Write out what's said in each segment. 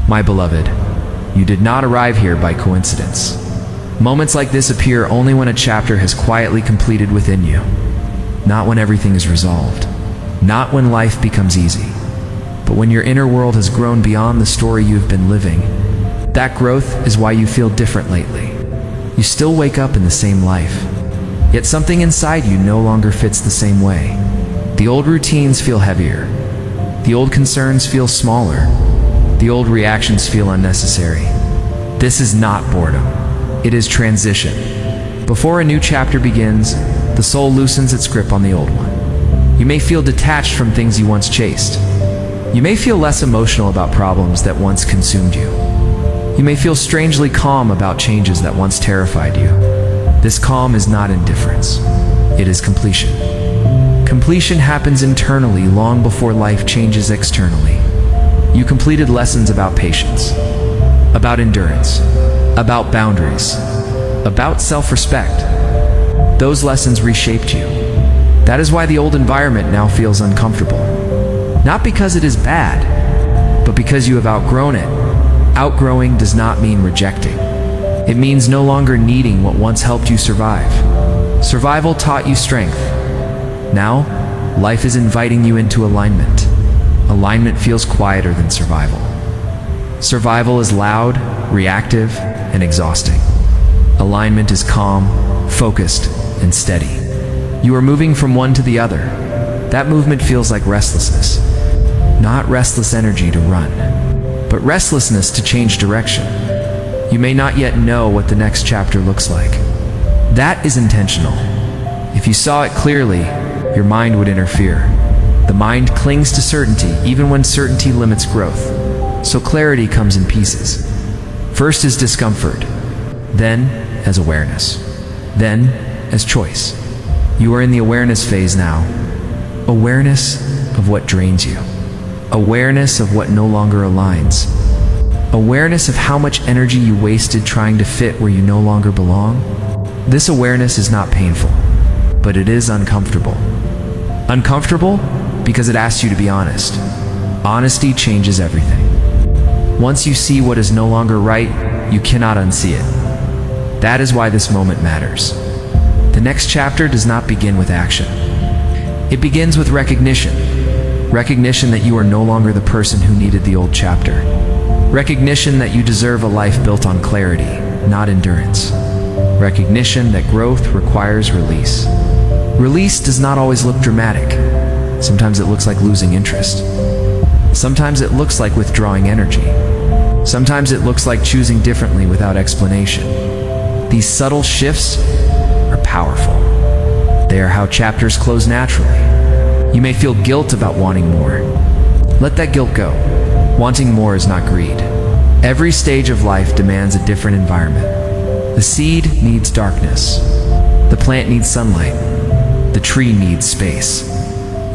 My beloved, you did not arrive here by coincidence. Moments like this appear only when a chapter has quietly completed within you. Not when everything is resolved. Not when life becomes easy. But when your inner world has grown beyond the story you have been living. That growth is why you feel different lately. You still wake up in the same life, yet something inside you no longer fits the same way. The old routines feel heavier. The old concerns feel smaller. The old reactions feel unnecessary. This is not boredom. It is transition. Before a new chapter begins, the soul loosens its grip on the old one. You may feel detached from things you once chased. You may feel less emotional about problems that once consumed you. You may feel strangely calm about changes that once terrified you. This calm is not indifference. It is completion. Completion happens internally long before life changes externally. You completed lessons about patience, about endurance, about boundaries, about self-respect. Those lessons reshaped you. That is why the old environment now feels uncomfortable. Not because it is bad, but because you have outgrown it. Outgrowing does not mean rejecting. It means no longer needing what once helped you survive. Survival taught you strength. Now, life is inviting you into alignment. Alignment feels quieter than survival. Survival is loud, reactive, and exhausting. Alignment is calm, focused, and steady. You are moving from one to the other. That movement feels like restlessness. Not restless energy to run, but restlessness to change direction. You may not yet know what the next chapter looks like. That is intentional. If you saw it clearly, your mind would interfere. The mind clings to certainty even when certainty limits growth. So clarity comes in pieces. First is discomfort, then as awareness, then as choice. You are in the awareness phase now. Awareness of what drains you. Awareness of what no longer aligns. Awareness of how much energy you wasted trying to fit where you no longer belong. This awareness is not painful, but it is uncomfortable. Uncomfortable because it asks you to be honest. Honesty changes everything. Once you see what is no longer right, you cannot unsee it. That is why this moment matters. The next chapter does not begin with action. It begins with recognition. Recognition that you are no longer the person who needed the old chapter. Recognition that you deserve a life built on clarity, not endurance. Recognition that growth requires release. Release does not always look dramatic. Sometimes it looks like losing interest. Sometimes it looks like withdrawing energy. Sometimes it looks like choosing differently without explanation. These subtle shifts are powerful. They are how chapters close naturally. You may feel guilt about wanting more. Let that guilt go. Wanting more is not greed. Every stage of life demands a different environment. The seed needs darkness. The plant needs sunlight. The tree needs space.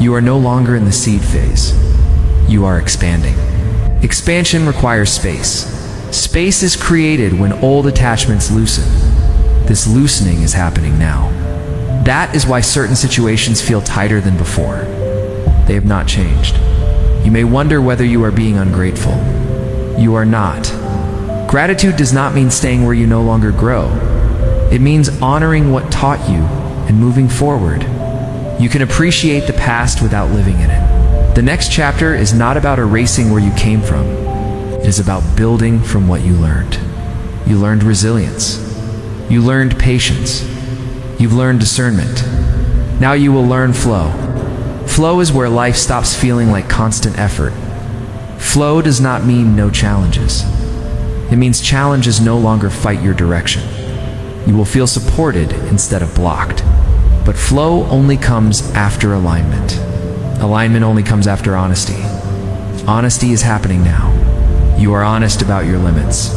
You are no longer in the seed phase. You are expanding. Expansion requires space. Space is created when old attachments loosen. This loosening is happening now. That is why certain situations feel tighter than before. They have not changed. You may wonder whether you are being ungrateful. You are not. Gratitude does not mean staying where you no longer grow. It means honoring what taught you and moving forward. You can appreciate the past without living in it. The next chapter is not about erasing where you came from. It is about building from what you learned. You learned resilience. You learned patience. You've learned discernment. Now you will learn flow. Flow is where life stops feeling like constant effort. Flow does not mean no challenges. It means challenges no longer fight your direction. You will feel supported instead of blocked. But flow only comes after alignment. Alignment only comes after honesty. Honesty is happening now. You are honest about your limits.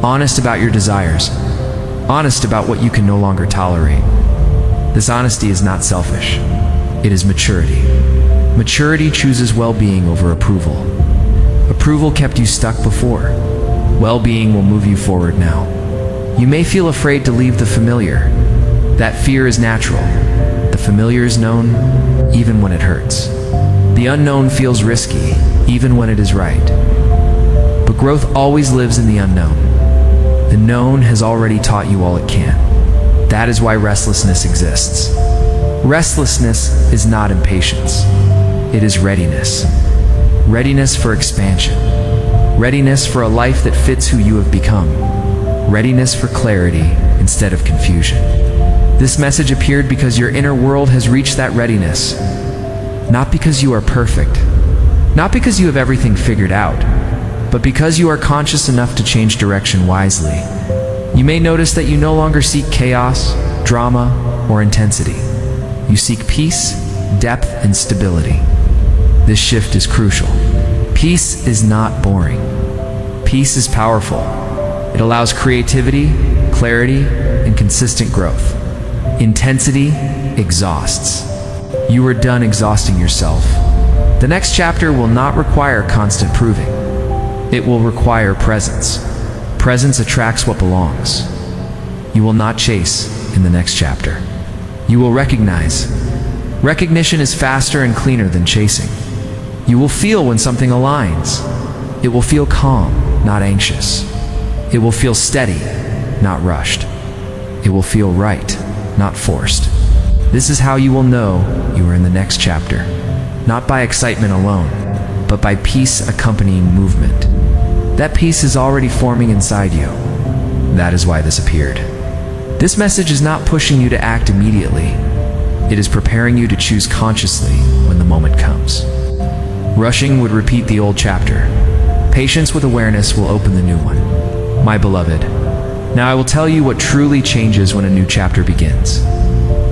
Honest about your desires. Honest about what you can no longer tolerate. This honesty is not selfish. It is maturity. Maturity chooses well-being over approval. Approval kept you stuck before. Well-being will move you forward now. You may feel afraid to leave the familiar. That fear is natural. The familiar is known, even when it hurts. The unknown feels risky, even when it is right. But Growth always lives in the unknown. The known has already taught you all it can. That is why restlessness exists. Restlessness is not impatience. It is readiness. Readiness for expansion. Readiness for a life that fits who you have become. Readiness for clarity instead of confusion. This message appeared because your inner world has reached that readiness. Not because you are perfect. Not because you have everything figured out, but because you are conscious enough to change direction wisely. You may notice that you no longer seek chaos, drama, or intensity. You seek peace, depth, and stability. This shift is crucial. Peace is not boring. Peace is powerful. It allows creativity, clarity, and consistent growth. Intensity exhausts. You are done exhausting yourself. The next chapter will not require constant proving. It will require presence. Presence attracts what belongs. You will not chase in the next chapter. You will recognize. Recognition is faster and cleaner than chasing. You will feel when something aligns. It will feel calm, not anxious. It will feel steady, not rushed. It will feel right, not forced. This is how you will know you are in the next chapter. Not by excitement alone, but by peace accompanying movement. That peace is already forming inside you. That is why this appeared. This message is not pushing you to act immediately. It is preparing you to choose consciously when the moment comes. Rushing would repeat the old chapter. Patience with awareness will open the new one. My beloved, now I will tell you what truly changes when a new chapter begins.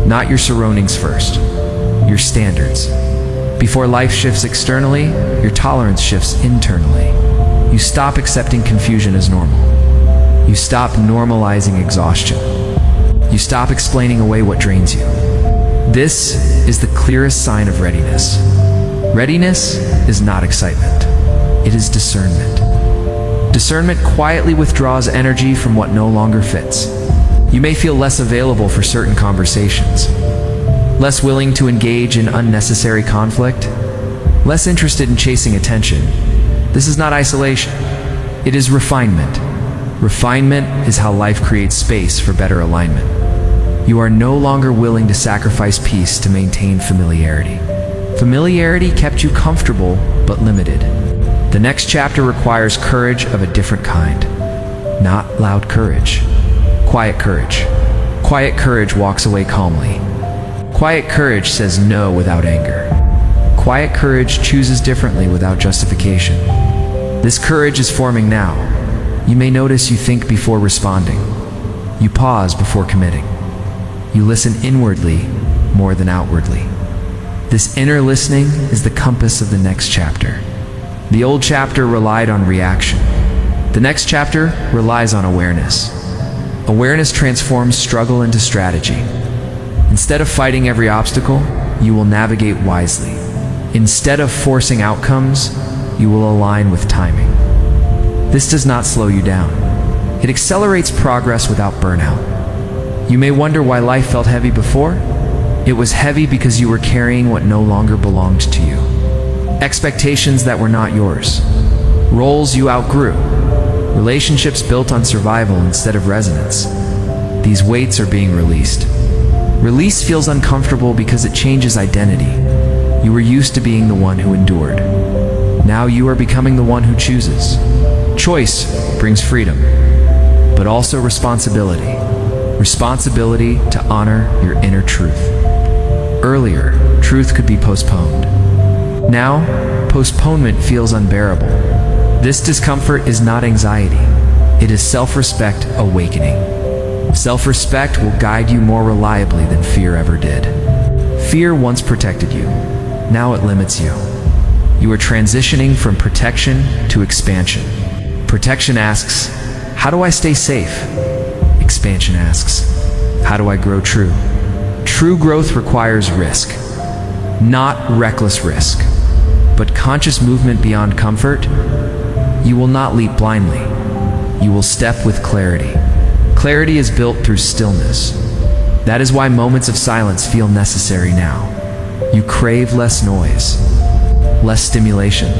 Not your surroundings first, your standards. Before life shifts externally, your tolerance shifts internally. You stop accepting confusion as normal. You stop normalizing exhaustion. You stop explaining away what drains you. This is the clearest sign of readiness. Readiness is not excitement. It is discernment. Discernment quietly withdraws energy from what no longer fits. You may feel less available for certain conversations, less willing to engage in unnecessary conflict, less interested in chasing attention. This is not isolation. It is refinement. Refinement is how life creates space for better alignment. You are no longer willing to sacrifice peace to maintain familiarity. Familiarity kept you comfortable but limited. The next chapter requires courage of a different kind. Not loud courage. Quiet courage. Quiet courage walks away calmly. Quiet courage says no without anger. Quiet courage chooses differently without justification. This courage is forming now. You may notice you think before responding. You pause before committing. You listen inwardly more than outwardly. This inner listening is the compass of the next chapter. The old chapter relied on reaction. The next chapter relies on awareness. Awareness transforms struggle into strategy. Instead of fighting every obstacle, you will navigate wisely. Instead of forcing outcomes, you will align with timing. This does not slow you down. It accelerates progress without burnout. You may wonder why life felt heavy before. It was heavy because you were carrying what no longer belonged to you. Expectations that were not yours. Roles you outgrew. Relationships built on survival instead of resonance. These weights are being released. Release feels uncomfortable because it changes identity. You were used to being the one who endured. Now you are becoming the one who chooses. Choice brings freedom, but also responsibility. Responsibility to honor your inner truth. Earlier, truth could be postponed. Now, postponement feels unbearable. This discomfort is not anxiety. It is self-respect awakening. Self-respect will guide you more reliably than fear ever did. Fear once protected you. Now it limits you. You are transitioning from protection to expansion. Protection asks, how do I stay safe? Expansion asks, how do I grow true? True growth requires risk. Not reckless risk, but conscious movement beyond comfort. You will not leap blindly. You will step with clarity. Clarity is built through stillness. That is why moments of silence feel necessary now. You crave less noise, less stimulation,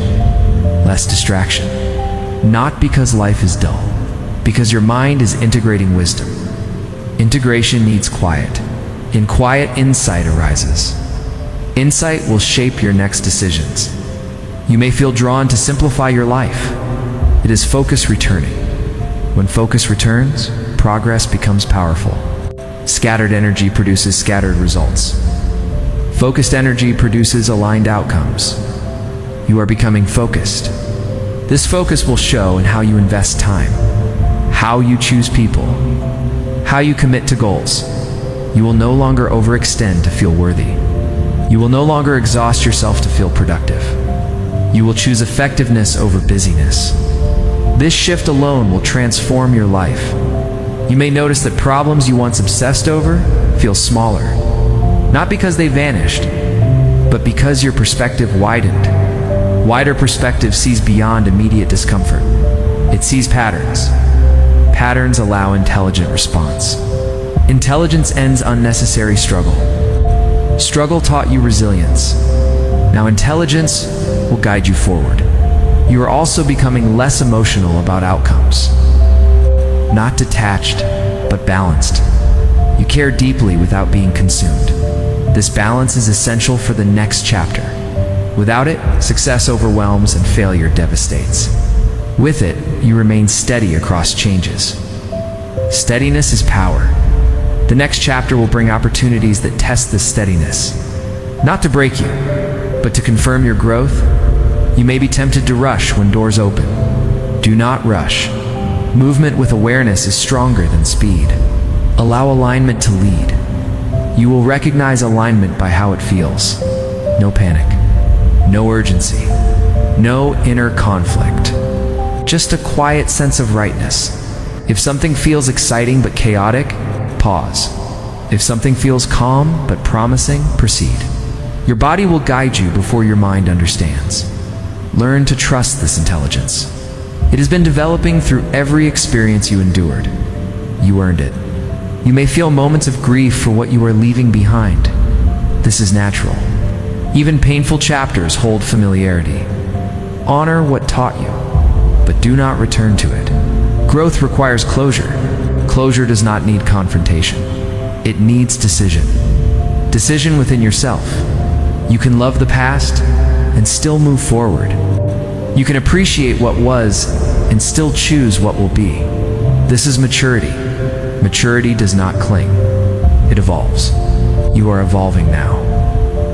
less distraction. not because life is dull, because your mind is integrating wisdom. Integration needs quiet. In quiet, insight arises. Insight will shape your next decisions. You may feel drawn to simplify your life. It is focus returning. When focus returns, progress becomes powerful. Scattered energy produces scattered results. Focused energy produces aligned outcomes. You are becoming focused. This focus will show in how you invest time, how you choose people, how you commit to goals. You will no longer overextend to feel worthy. You will no longer exhaust yourself to feel productive. You will choose effectiveness over busyness. This shift alone will transform your life. You may notice that problems you once obsessed over feel smaller, not because they vanished, but because your perspective widened. Wider perspective sees beyond immediate discomfort. It sees patterns. Patterns allow intelligent response. Intelligence ends unnecessary struggle. Struggle taught you resilience. Now intelligence will guide you forward. You are also becoming less emotional about outcomes. Not detached, but balanced. You care deeply without being consumed. This balance is essential for the next chapter. Without it, success overwhelms and failure devastates. With it, you remain steady across changes. Steadiness is power. The next chapter will bring opportunities that test this steadiness. Not to break you, but to confirm your growth. You may be tempted to rush when doors open. Do not rush. Movement with awareness is stronger than speed. Allow alignment to lead. You will recognize alignment by how it feels. No panic. No urgency. No inner conflict. Just a quiet sense of rightness. If something feels exciting but chaotic, pause. If something feels calm but promising, proceed. Your body will guide you before your mind understands. Learn to trust this intelligence. It has been developing through every experience you endured. You earned it. You may feel moments of grief for what you are leaving behind. This is natural. Even painful chapters hold familiarity. Honor what taught you, but do not return to it. Growth requires closure. Closure does not need confrontation. It needs decision. Decision within yourself. You can love the past and still move forward. You can appreciate what was and still choose what will be. This is maturity. Maturity does not cling. It evolves. You are evolving now.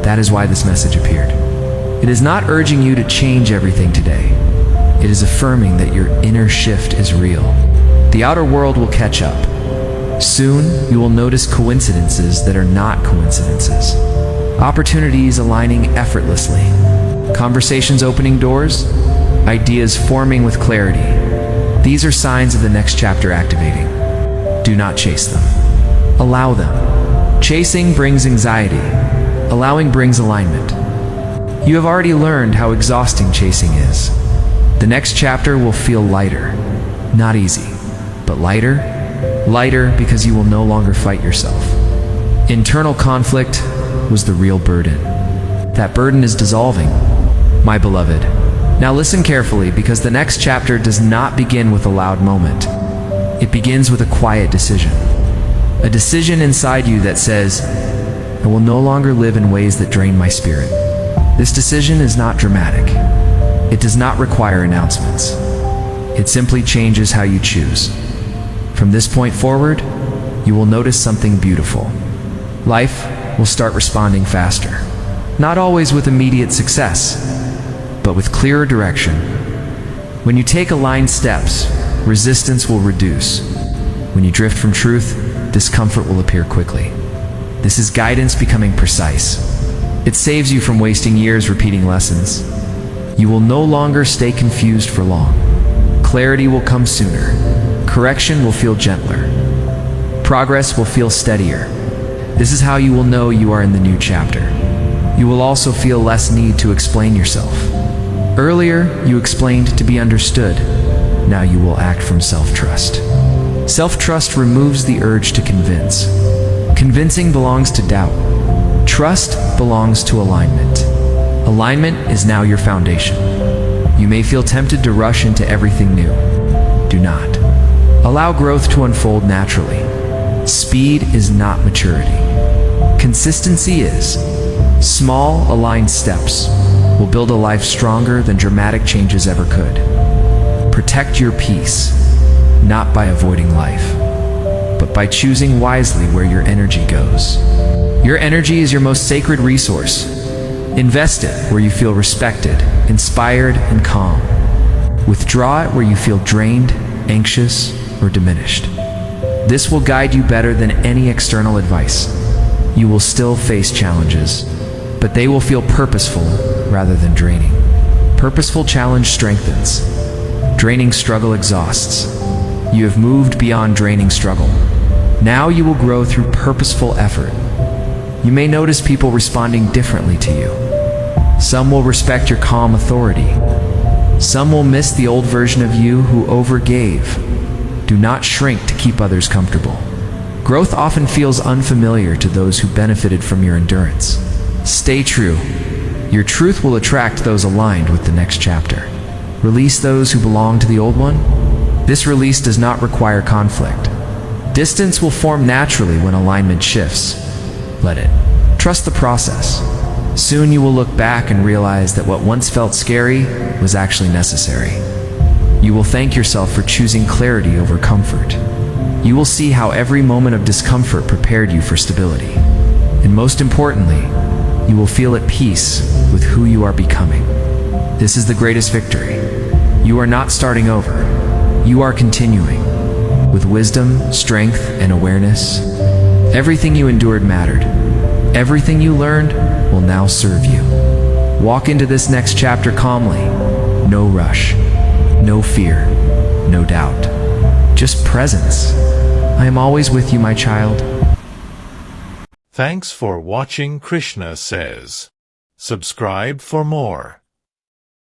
That is why this message appeared. It is not urging you to change everything today. It is affirming that your inner shift is real. The outer world will catch up. Soon, you will notice coincidences that are not coincidences. Opportunities aligning effortlessly. Conversations opening doors. Ideas forming with clarity. These are signs of the next chapter activating. Do not chase them. Allow them. Chasing brings anxiety. Allowing brings alignment. You have already learned how exhausting chasing is. The next chapter will feel lighter. Not easy, but lighter. Lighter because you will no longer fight yourself. Internal conflict was the real burden. That burden is dissolving, my beloved. Now listen carefully, because the next chapter does not begin with a loud moment. It begins with a quiet decision. A decision inside you that says, I will no longer live in ways that drain my spirit. This decision is not dramatic. It does not require announcements. It simply changes how you choose. From this point forward, you will notice something beautiful. Life will start responding faster. Not always with immediate success, but with clearer direction. When you take aligned steps, resistance will reduce. When you drift from truth, discomfort will appear quickly. This is guidance becoming precise. It saves you from wasting years repeating lessons. You will no longer stay confused for long. Clarity will come sooner. Correction will feel gentler. Progress will feel steadier. This is how you will know you are in the new chapter. You will also feel less need to explain yourself. Earlier, you explained to be understood. Now you will act from self-trust. Self-trust removes the urge to convince. Convincing belongs to doubt. Trust belongs to alignment. Alignment is now your foundation. You may feel tempted to rush into everything new. Do not. Allow growth to unfold naturally. Speed is not maturity. Consistency is. Small, aligned steps will build a life stronger than dramatic changes ever could. Protect your peace, not by avoiding life, but by choosing wisely where your energy goes. Your energy is your most sacred resource. Invest it where you feel respected, inspired, and calm. Withdraw it where you feel drained, anxious, or diminished. This will guide you better than any external advice. You will still face challenges, but they will feel purposeful rather than draining. Purposeful challenge strengthens. Draining struggle exhausts. You have moved beyond draining struggle. Now you will grow through purposeful effort. You may notice people responding differently to you. Some will respect your calm authority. Some will miss the old version of you who overgave. Do not shrink to keep others comfortable. Growth often feels unfamiliar to those who benefited from your endurance. Stay true. Your truth will attract those aligned with the next chapter. Release those who belong to the old one. This release does not require conflict. Distance will form naturally when alignment shifts. Let it. Trust the process. Soon you will look back and realize that what once felt scary was actually necessary. You will thank yourself for choosing clarity over comfort. You will see how every moment of discomfort prepared you for stability. And most importantly, you will feel at peace with who you are becoming. This is the greatest victory. You are not starting over. You are continuing. With wisdom, strength, and awareness, everything you endured mattered. Everything you learned will now serve you. Walk into this next chapter calmly. No rush. No fear. No doubt. Just presence. I am always with you, my child. Thanks for watching Krishna Says. Subscribe for more.